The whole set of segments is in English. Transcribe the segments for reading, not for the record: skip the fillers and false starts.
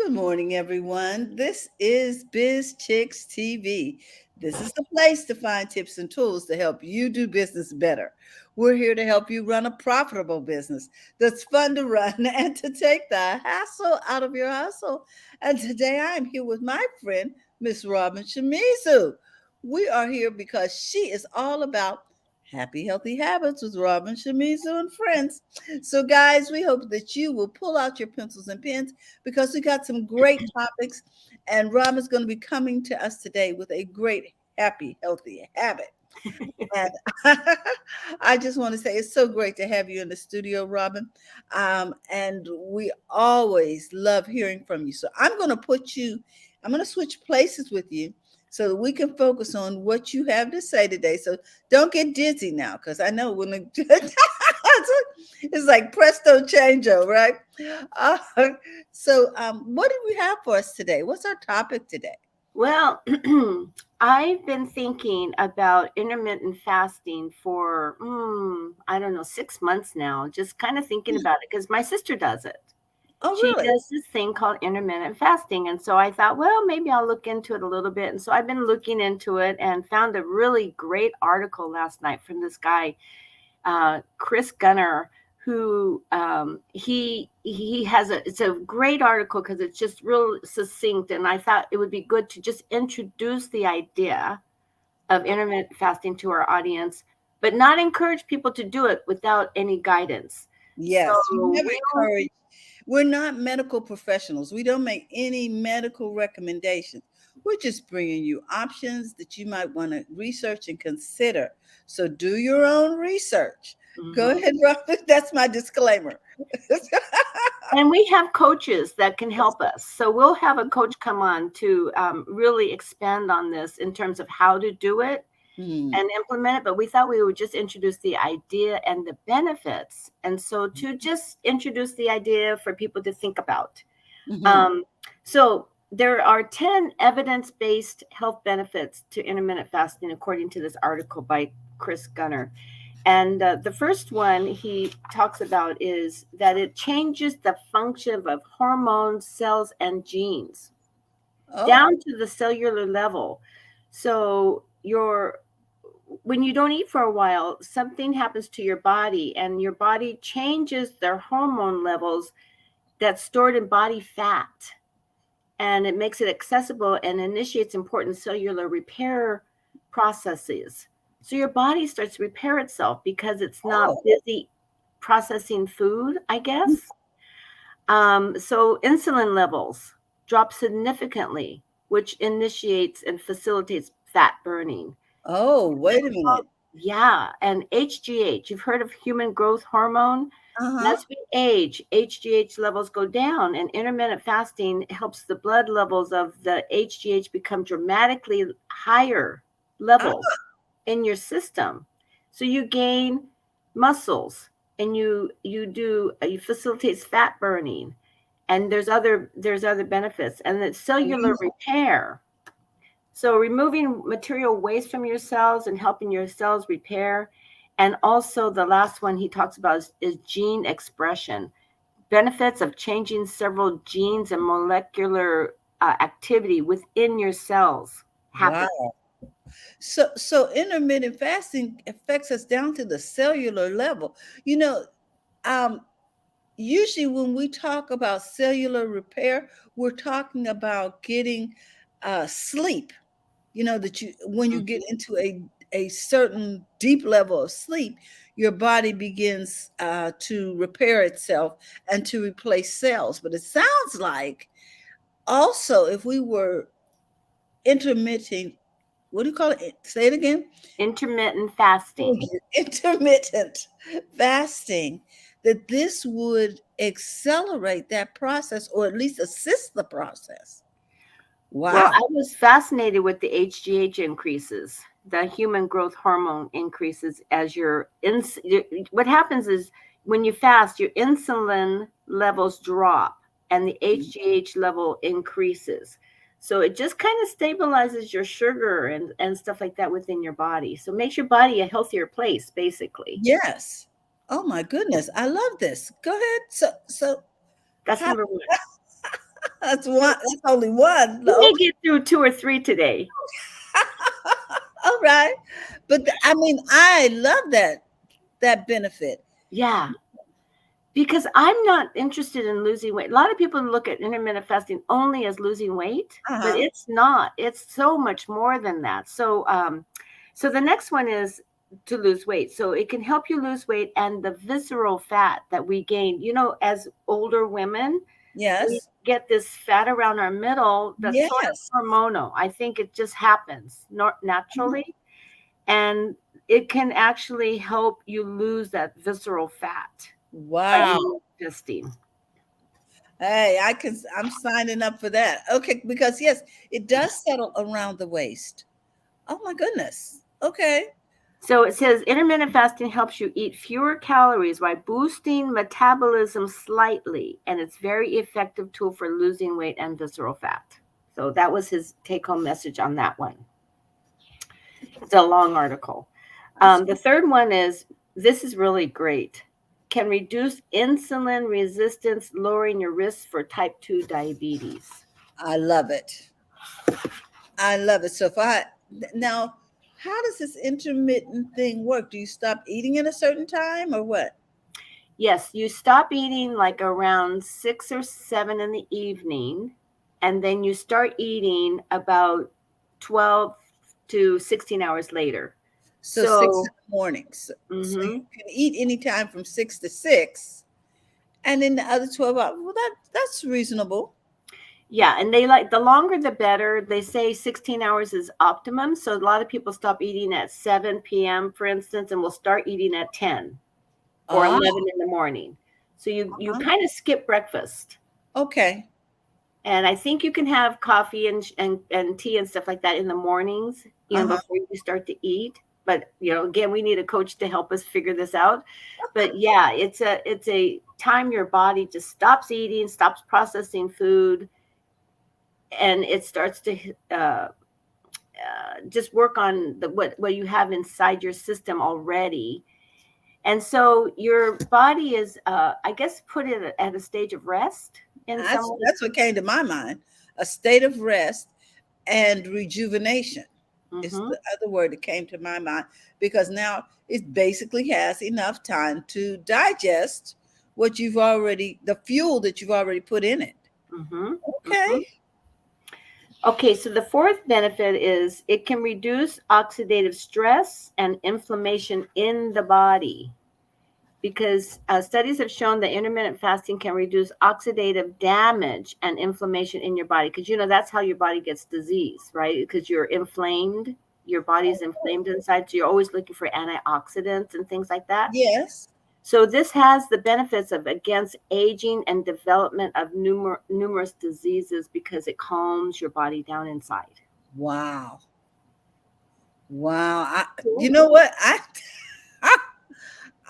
Good morning, everyone. This is BizChicks TV. This is the place to find tips and tools to help you do business better. We're here to help you run a profitable business that's fun to run and to take the hassle out of your hustle. And today I am here with my friend, Miss Robin Shimizu. We are here because she is all about happy, healthy habits with Robin Shimizu and friends. So, guys, we hope that you will pull out your pencils and pens because we got some great topics. And Rob is going to be coming to us today with a great, happy, healthy habit. And I just want to say it's so great to have you in the studio, Robin. And we always love hearing from you. So I'm going to switch places with you so that we can focus on what you have to say today. So don't get dizzy now, because I know when it's like presto changeo, right? Uh, what do we have for us today? What's our topic today? Well, I've been thinking about intermittent fasting for, I don't know, 6 months now, just kind of thinking about it because my sister does it. Oh, She really? does this thing called intermittent fasting. And so I thought, well, maybe I'll look into it a little bit. And so I've been looking into it and found a really great article last night from this guy, Chris Gunner, who he has it's a great article because it's just real succinct, and I thought it would be good to just introduce the idea of intermittent fasting to our audience, but not encourage people to do it without any guidance. Yes, you So never encourage. We're not medical professionals. We don't make any medical recommendations. We're just bringing you options that you might want to research and consider. So do your own research. Go Mhm. ahead, Robert. That's my disclaimer. And we have coaches that can help us. So we'll have a coach come on to really expand on this in terms of how to do it Hmm. and implement it. But we thought we would just introduce the idea and the benefits. And so to just introduce the idea for people to think about. Hmm. Um, so there are 10 evidence-based health benefits to intermittent fasting, according to this article by Chris Gunner. And the first one he talks about is that it changes the function of hormones, cells, and genes Oh, down to the cellular level. So when you don't eat for a while, something happens to your body, and your body changes their hormone levels that's stored in body fat, and it makes it accessible and initiates important cellular repair processes. So your body starts to repair itself because it's not oh. busy processing food, I guess. So insulin levels drop significantly, which initiates and facilitates fat burning. Oh, wait a minute. Yeah, and HGH, you've heard of human growth hormone? Uh-huh. As we age, HGH levels go down, and intermittent fasting helps the blood levels of the HGH become dramatically higher levels in your system. So you gain muscles, and you facilitates fat burning, and there's other benefits, and the cellular repair. So removing material waste from your cells and helping your cells repair. And also the last one he talks about is gene expression. Benefits of changing several genes and molecular activity within your cells happen. Wow. So intermittent fasting affects us down to the cellular level. You know, um, usually when we talk about cellular repair, we're talking about getting sleep. You know that you when you get Mhm. into a certain deep level of sleep, your body begins to repair itself and to replace cells. But it sounds like also if we were intermittent, what do you call it? Say it again. Intermittent fasting. Intermittent fasting, that this would accelerate that process or at least assist the process. Well, Wow. I was fascinated with the HGH increases, the human growth hormone increases as what happens is when you fast, your insulin levels drop and the HGH level increases. So it just kind of stabilizes your sugar and stuff like that within your body. So it makes your body a healthier place, basically. Yes. Oh my goodness. I love this. Go ahead. So That's how number one. That's one. That's only one. We may Okay. get through 2 or 3 today. All right. But I mean, I love that benefit. Yeah. Because I'm not interested in losing weight. A lot of people look at intermittent fasting only as losing weight, but Uh-huh. it's not. It's so much more than that. So the next one is to lose weight. So it can help you lose weight and the visceral fat that we gain. As older women, we Yes. get this fat around our middle that's sort of Yes. hormonal. I think it just happens Mhm. naturally, and it can actually help you lose that visceral fat by Wow. fasting. Hey, I'm signing up for that. Okay, because yes, it does settle around the waist. Oh my goodness. Okay. So it says intermittent fasting helps you eat fewer calories while boosting metabolism slightly, and it's very effective tool for losing weight and visceral fat. So that was his take-home message on that one. It's a long article. The third one is, this is really great. Can reduce insulin resistance, lowering your risk for type 2 diabetes. I love it. I love it. So if I now, how does this intermittent thing work? Do you stop eating at a certain time or what? Yes, you stop eating like around 6 or 7 in the evening, and then you start eating about 12 to 16 hours later. So six in So, the morning. So you mhm. can eat anytime from 6 to 6, and then the other 12 hours. Well, that's reasonable. Yeah, and they like the longer the better. They say 16 hours is optimum. So a lot of people stop eating at 7 p.m., for instance, and will start eating at 10 or Ah, 11 in the morning. So you uh-huh. kind of skip breakfast. Okay. And I think you can have coffee and tea and stuff like that in the mornings, Uh-huh. before you start to eat. But again, we need a coach to help us figure this out. But yeah, it's a time your body just stops eating, stops processing food, and it starts to just work on what you have inside your system already. And so your body is, I guess, put it at a stage of rest in some way. That's what came to my mind. A state of rest and rejuvenation is Hmm. the other word that came to my mind, because now it basically has enough time to digest the fuel that you've already put in it. Hmm. Okay. Hmm. Okay, so the fourth benefit is it can reduce oxidative stress and inflammation in the body, because studies have shown that intermittent fasting can reduce oxidative damage and inflammation in your body, because that's how your body gets disease, right? Because you're inflamed, your body's inflamed inside, so you're always looking for antioxidants and things like that. Yes. So this has the benefits of against aging and development of numerous diseases, because it calms your body down inside. Wow. Wow. You Cool. know what?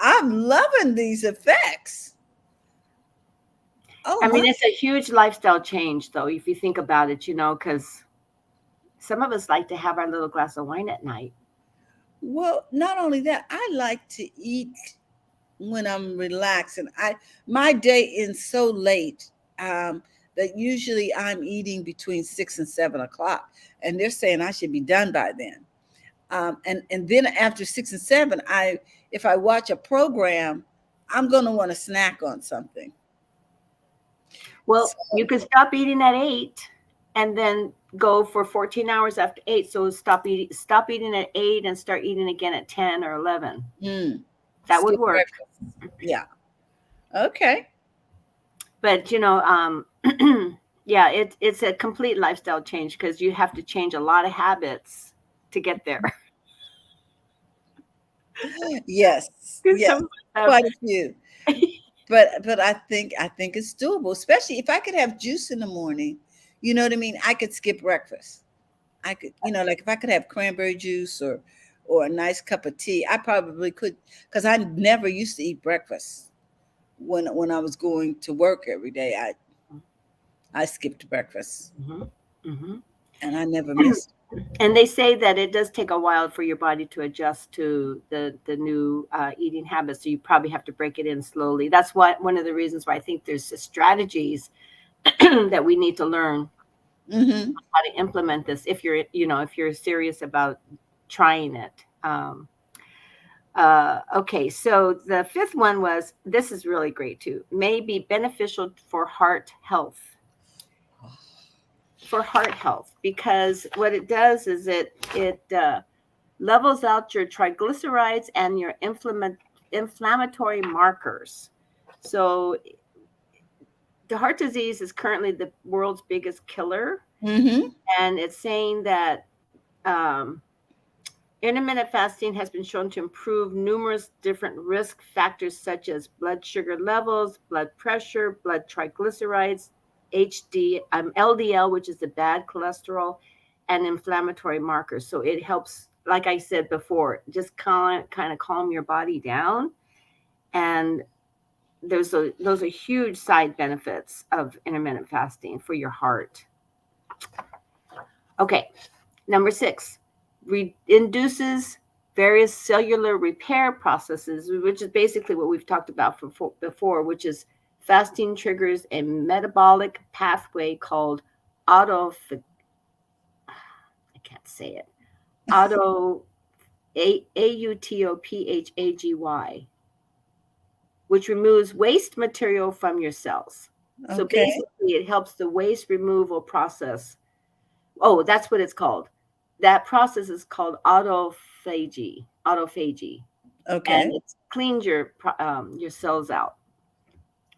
I'm loving these effects. Oh I my. mean, it's a huge lifestyle change, though, if you think about it, because some of us like to have our little glass of wine at night. Well, not only that, I like to eat when I'm relaxing. My day ends so late, that usually I'm eating between 6 and 7 o'clock, and they're saying I should be done by then. And then after 6 and 7, if I watch a program, I'm gonna want to snack on something. Well, you So, could stop eating at 8 and then go for 14 hours after 8. So stop eating at 8 and start eating again at 10 or 11. mm, That would skip work. breakfast. Yeah. Okay. But yeah, it's a complete lifestyle change, because you have to change a lot of habits to get there. Yes. Because Yes. some of us Quite a few. have. But I think it's doable, especially if I could have juice in the morning. You know what I mean? I could skip breakfast. I could, like if I could have cranberry juice or a nice cup of tea, I probably could, because I never used to eat breakfast when I was going to work every day. I skipped breakfast Mhm, mhm. and I never missed. And they say that it does take a while for your body to adjust to the new eating habits. So you probably have to break it in slowly. That's one of the reasons why I think there's strategies that we need to learn Mm-hmm. how to implement this if you're, if you're serious about trying it. Okay, so the fifth one was, this is really great too, may be beneficial for heart health. For heart health, because what it does is it levels out your triglycerides and your inflammatory markers. So the heart disease is currently the world's biggest killer, Mm-hmm. and it's saying that um, intermittent fasting has been shown to improve numerous different risk factors such as blood sugar levels, blood pressure, blood triglycerides, LDL, which is the bad cholesterol, and inflammatory markers. So it helps, like I said before, just kind of calm your body down. And those are huge side benefits of intermittent fasting for your heart. Okay, number 6, induces various cellular repair processes, which is basically what we've talked about before, which is fasting triggers a metabolic pathway called auto, I can't say it, auto, AUTOPHAGY, which removes waste material from your cells. So Okay. basically, it helps the waste removal process. Oh, that's what it's called. That process is called autophagy. Autophagy, and Okay. it cleans your cells out.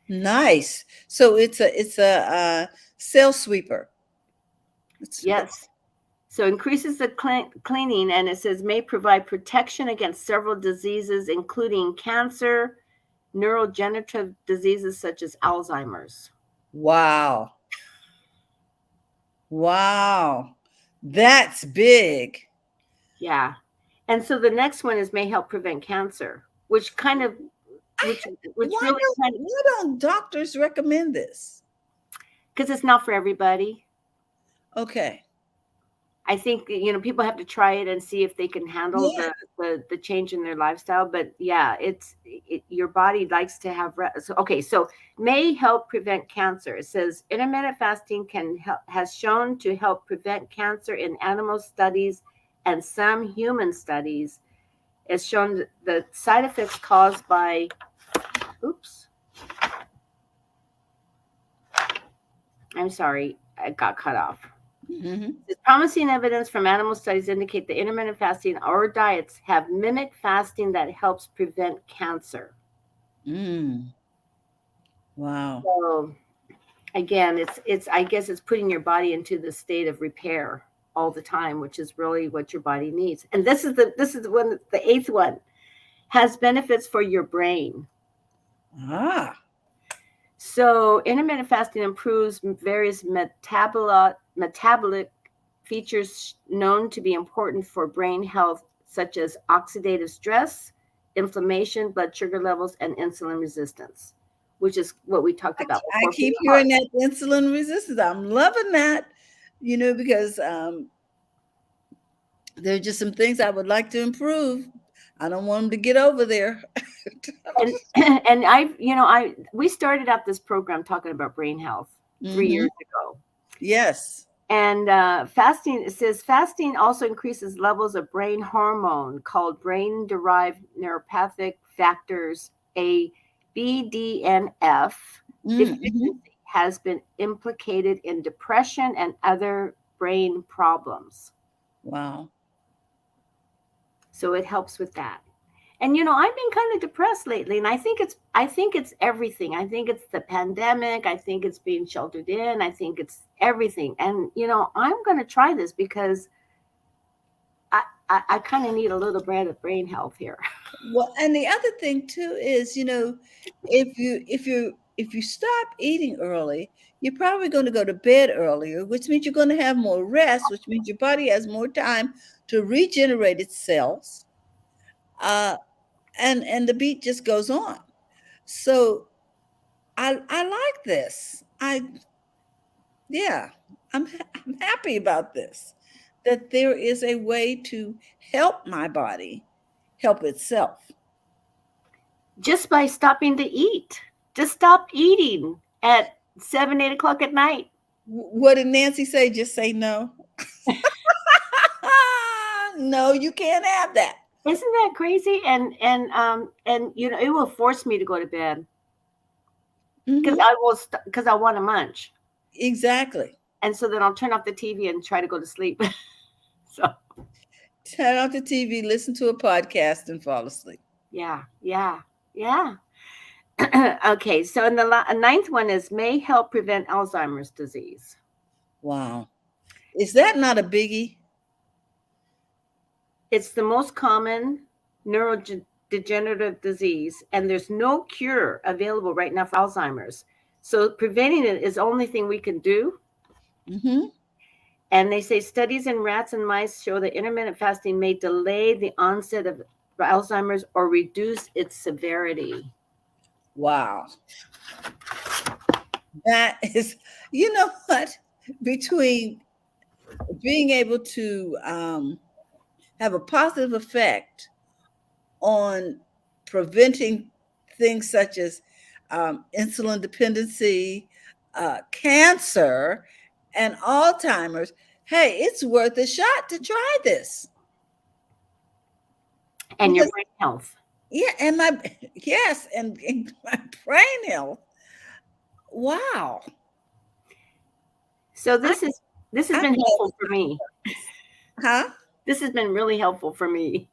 Nice. So it's a cell sweeper. It's Yes. So increases the cleaning, and it says may provide protection against several diseases, including cancer, neurodegenerative diseases such as Alzheimer's. wow. Wow. That's big. Yeah. And so the next one is may help prevent cancer, which kind of, I which really kind of, why don't doctors recommend this? because it's not for everybody. Okay. I think people have to try it and see if they can handle Yeah. the change in their lifestyle. But yeah, your body likes to have so, okay. So may help prevent cancer. It says intermittent fasting has shown to help prevent cancer in animal studies and some human studies. It's shown that the side effects caused by oops, I'm sorry, I got cut off. Mm-hmm. Promising evidence from animal studies indicate that intermittent fasting or diets have mimicked fasting that helps prevent cancer. Mm. Wow. So again, it's I guess it's putting your body into the state of repair all the time, which is really what your body needs. And this is the eighth one, has benefits for your brain. Ah. So intermittent fasting improves various metabolic features known to be important for brain health, such as oxidative stress, inflammation, blood sugar levels, and insulin resistance, which is what we talked about I before for keep your heart. hearing that insulin resistance. I'm loving that, because there are just some things I would like to improve. I don't want them to get over there. And and we started out this program talking about brain health 3 years Hmm. ago. Yes. And fasting, it says fasting also increases levels of brain hormone called brain derived neuropathic factors, a BDNF Mm-hmm. deficiency has been implicated in depression and other brain problems. Wow. So it helps with that. And I've been kind of depressed lately, and I think it's everything. I think it's the pandemic. I think it's being sheltered in. I think it's everything. And I'm going to try this because I kind of need a little bit of brain health here. Well, and the other thing too is, if you stop eating early, you're probably going to go to bed earlier, which means you're going to have more rest, which means your body has more time to regenerate its cells. Uh, and the beat just goes on. So I like this. Yeah, I'm happy about this. That there is a way to help my body help itself. Just by stopping to eat. Just stop eating at 7, 8 o'clock at night. What did Nancy say? Just say no. No, you can't have that. Isn't that crazy? And it will force me to go to bed because Hmm. because I want to munch, Exactly. and so then I'll turn off the TV and try to go to sleep. So Turn off the TV, listen to a podcast, and fall asleep. yeah, yeah, yeah. Okay, so in the ninth one is may help prevent Alzheimer's disease. Wow. Is that not a biggie? It's the most common neurodegenerative disease, and there's no cure available right now for Alzheimer's. So preventing it is the only thing we can do. Hmm. And they say studies in rats and mice show that intermittent fasting may delay the onset of Alzheimer's or reduce its severity. Wow. That is, you know what? Between being able to have a positive effect on preventing things such as insulin dependency, cancer, and Alzheimer's, hey, it's worth a shot to try this. And your Because, brain health. yeah, and my, yes, and my brain health. Wow. So I, this has I'm been glad helpful we for talked me. about this. Huh? This has been really helpful for me.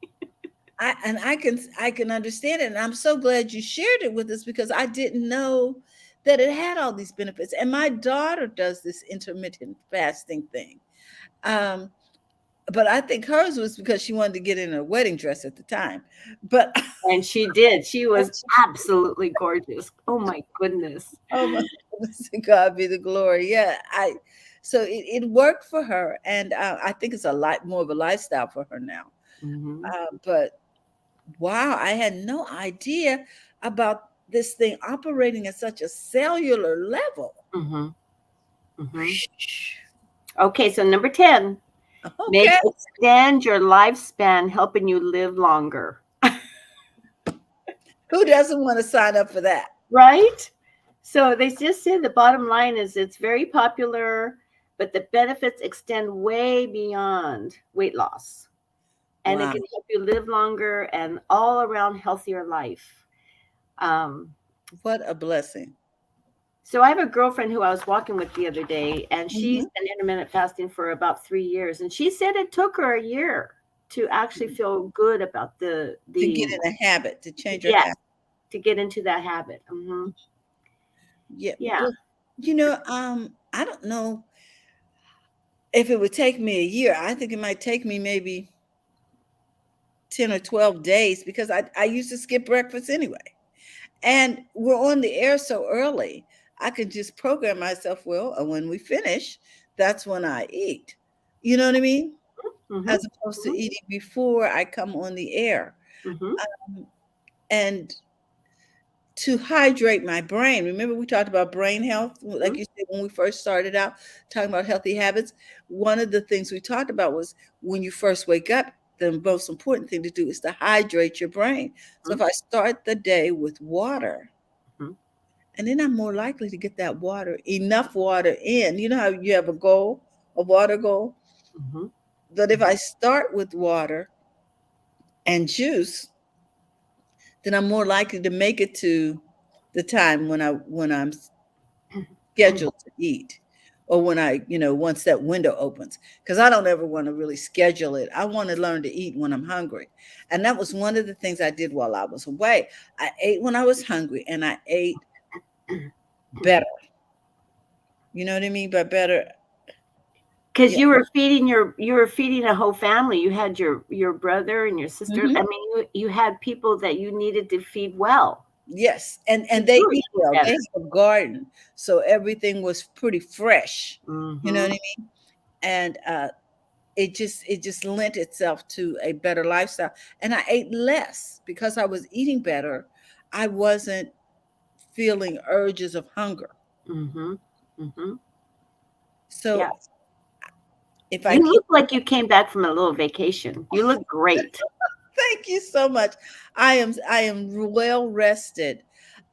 I can understand it, and I'm so glad you shared it with us because I didn't know that it had all these benefits. And my daughter does this intermittent fasting thing, um, but I think hers was because she wanted to get in a wedding dress at the time. But And she did. She was absolutely gorgeous. Oh my goodness. oh my goodness, to God be the glory. Yeah, so it worked for her, and I think it's a lot more of a lifestyle for her now. Mm-hmm. But wow, I had no idea about this thing operating at such a cellular level. Mm-hmm. Mm-hmm. Okay, so number 10, may Okay. extend your lifespan, helping you live longer. Who doesn't want to sign up for that? Right? So they just said the bottom line is it's very popular, but the benefits extend way beyond weight loss. And it Wow. can help you live longer and all around healthier life. Um, What a blessing. so I have a girlfriend who I was walking with the other day, and she's Mhm. been intermittent fasting for about 3 years. And she said it took her a year to actually feel good about To get the in a habit, to change your yes, habit. to get into that habit. Hmm. Yeah. Yeah. Well, I don't know if it would take me a year. I think it might take me maybe 10 or 12 days because I used to skip breakfast anyway. And we're on the air so early, I could just program myself, well, when we finish, that's when I eat. You know what I mean? Hmm. As opposed to eating before I come on the air. Hmm. Um, and to hydrate my brain. Remember, we talked about brain health, like Hmm. you said, when we first started out talking about healthy habits. One of the things we talked about was when you first wake up, the most important thing to do is to hydrate your brain. So Hmm. if I start the day with water, Hmm. and then I'm more likely to get that water, enough water in. You know how you have a goal, a water goal? Hmm. But if I start with water and juice, then I'm more likely to make it to the time when I'm scheduled to eat, or when once that window opens, because I don't ever want to really schedule it. I want to learn to eat when I'm hungry. And that was one of the things I did while I was away. I ate when I was hungry, and I ate better. You know what I mean by better? Because Yeah. you were feeding a whole family. You had your brother and your sister. Hmm. I mean, you had people that you needed to feed well Yes, to and they do eat it well. They better. have a garden, so everything was pretty fresh. You know what Hmm. I mean? And it just lent itself to a better lifestyle. And I ate less because I was eating better. I wasn't feeling urges of hunger. Hmm. Hmm. So Yeah. if I You keep look like you came back from a little vacation. You look great. Thank you so much. I am well rested,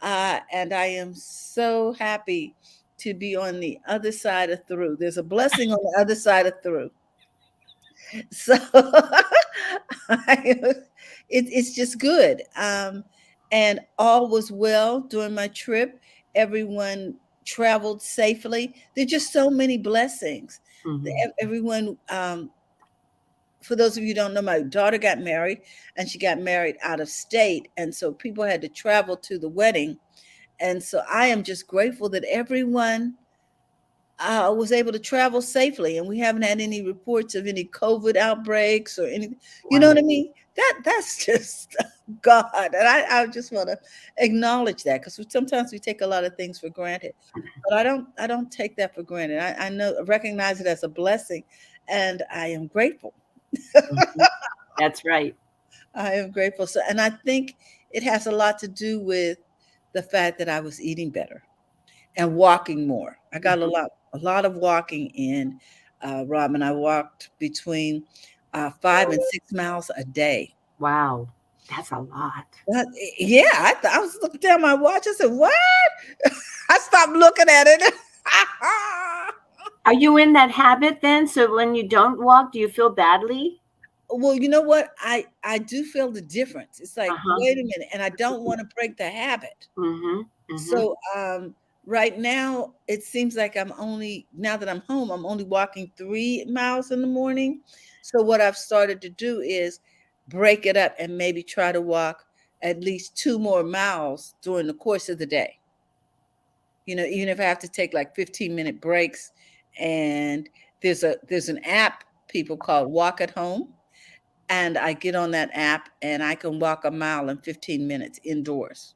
and I am so happy to be on the other side of through. There's a blessing on the other side of through. So it's just good. And all was well during my trip. Everyone traveled safely. There are just so many blessings. Mhm. Everyone, for those of you who don't know, my daughter got married and she got married out of state. And so people had to travel to the wedding. And so I am just grateful that everyone was able to travel safely, and we haven't had any reports of any COVID outbreaks or anything. You know Wow. what I mean? That's just God, and I just want to acknowledge that because sometimes we take a lot of things for granted, but I don't take that for granted. I know recognize it as a blessing, and I am grateful. Mhm. That's right. I am grateful. So, and I think it has a lot to do with the fact that I was eating better and walking more. I got Mhm. a lot of walking in, Robin. I walked between 5 and 6 miles a day. Wow. That's a lot. But, yeah, I was looking down my watch. I said, "What?" I stopped looking at it. Are you in that habit then? So when you don't walk, do you feel badly? Well, you know what? I do feel the difference. It's like, Uh-huh. wait a minute, and I don't want to break the habit. Mhm. Mhm. So, right now, it seems like now that I'm home, I'm only walking 3 miles in the morning. So, what I've started to do is break it up and maybe try to walk at least 2 more miles during the course of the day. Even if I have to take like 15-minute breaks. And there's an app people call Walk at Home. And I get on that app and I can walk a mile in 15 minutes indoors.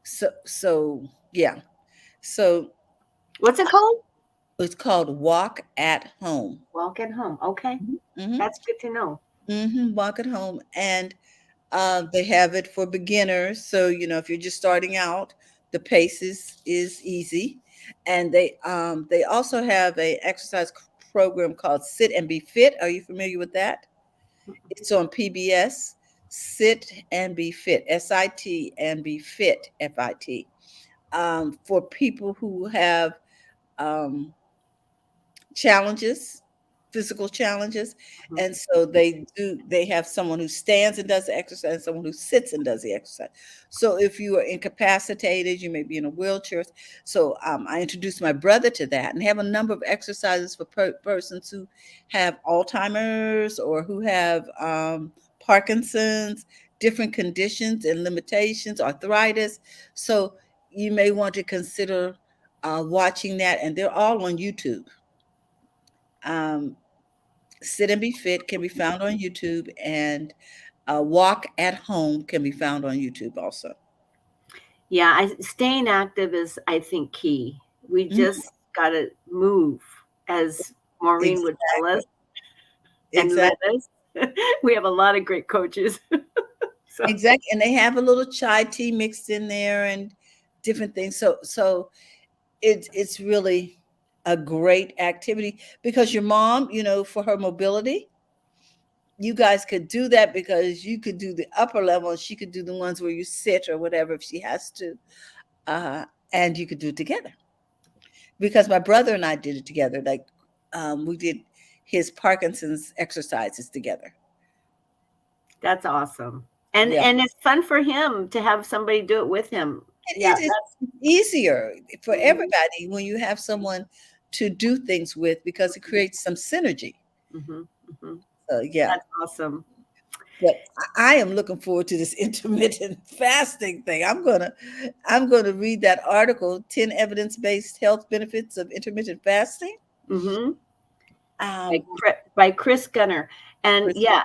So yeah. So What's it called? it's called Walk at Home. Walk at home. Okay. Mm-hmm. That's good to know. Mm-hmm. Walk at Home, and they have it for beginners. So if you're just starting out, the pace is easy, and they also have a exercise program called Sit and Be Fit. Are you familiar with that? It's on PBS. Sit and Be Fit. SIT and Be Fit. FIT. For people who have um, challenges, physical challenges. Mhm. And so they have someone who stands and does the exercise, someone who sits and does the exercise. So if you are incapacitated, you may be in a wheelchair. So I introduced my brother to that, and have a number of exercises for persons who have Alzheimer's or who have Parkinson's, different conditions and limitations, arthritis. So you may want to consider watching that, and they're all on YouTube. um, Sit and Be Fit can be found on YouTube, and Walk at Home can be found on YouTube also. Yeah, staying active is, I think, key. We Mhm. just got to move, as Maureen would tell us, Exactly. and let Exactly. us. We have a lot of great coaches. So, Exactly. And they have a little chai tea mixed in there and different things. So it's really a great activity because your mom, for her mobility, you guys could do that because you could do the upper level and she could do the ones where you sit or whatever if she has to. Uh, and you could do it together. Because my brother and I did it together. Like, we did his Parkinson's exercises together. that's awesome. And Yeah, and it's fun for him to have somebody do it with him. Yeah, it is easier for mhm, everybody when you have someone to do things with because it creates some synergy. mhm, mhm. So yeah, That's awesome. but I am looking forward to this intermittent fasting thing. I'm gonna read that article, 10 evidence-based health benefits of intermittent fasting. Mhm. Um, By Chris Gunner. And Chris- yeah,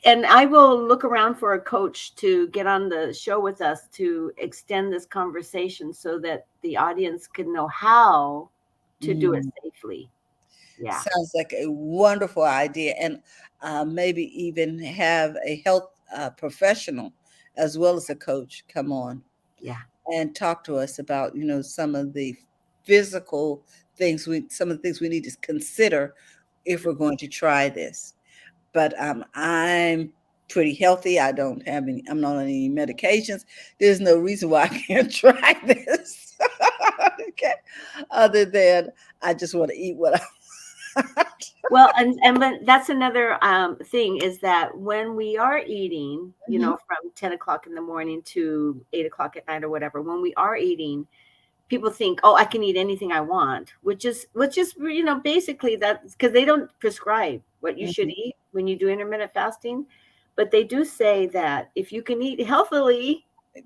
and I will look around for a coach to get on the show with us to extend this conversation so that the audience can know how to do it mm. safely. Yeah, Sounds like a wonderful idea, and maybe even have a health professional as well as a coach come on yeah, and talk to us about some of the physical some of the things we need to consider if we're going to try this. But I'm pretty healthy. I'm not on any medications. There's no reason why I can't try this. Okay. Other than I just want to eat what I Well, and but that's another thing is that when we are eating, Mhm. from 10 o'clock in the morning to 8 o'clock at night or whatever, when we are eating, people think, oh, I can eat anything I want, which is basically that because they don't prescribe what you should Mhm. eat when you do intermittent fasting, but they do say that if you can eat healthily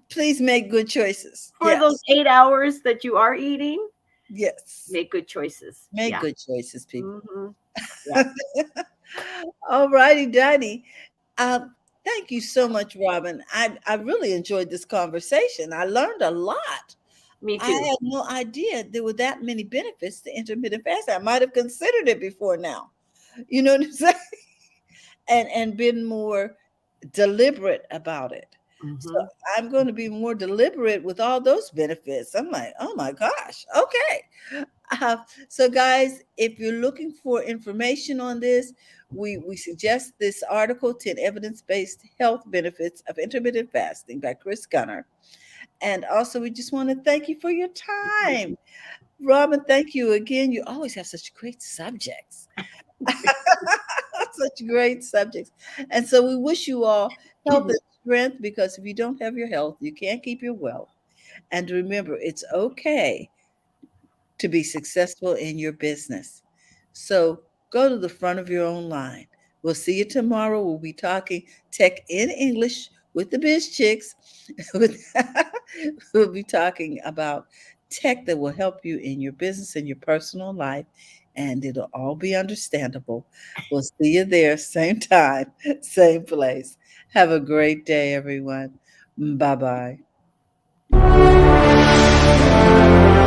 Please make good choices. for those Yes. 8 hours that you are eating, Yes. make good choices. Make Yeah. good choices, people. Hmm. Yeah. All righty, Daddy. Thank you so much, Robin. I really enjoyed this conversation. I learned a lot. Me I too. had no idea there were that many benefits to intermittent fasting. I might have considered it before now. You know what I'm saying? And been more deliberate about it. So Hmm. I'm going to be more deliberate with all those benefits. I'm like, oh my gosh, okay. Uh, so, guys, if you're looking for information on this, we suggest this article, 10 Evidence Based Health Benefits of Intermittent Fasting by Chris Gunner. And also, we just want to thank you for your time. Robin, thank you again. You always have such great subjects. Such great subjects. And so we wish you all health and strength because if you don't have your health, you can't keep your wealth. And remember, it's okay to be successful in your business. So go to the front of your own line. We'll see you tomorrow. We'll be talking tech in English with the Biz Chicks. We'll be talking about tech that will help you in your business and your personal life, and it'll all be understandable. We'll see you there, same time, same place. Have a great day, everyone. Bye bye.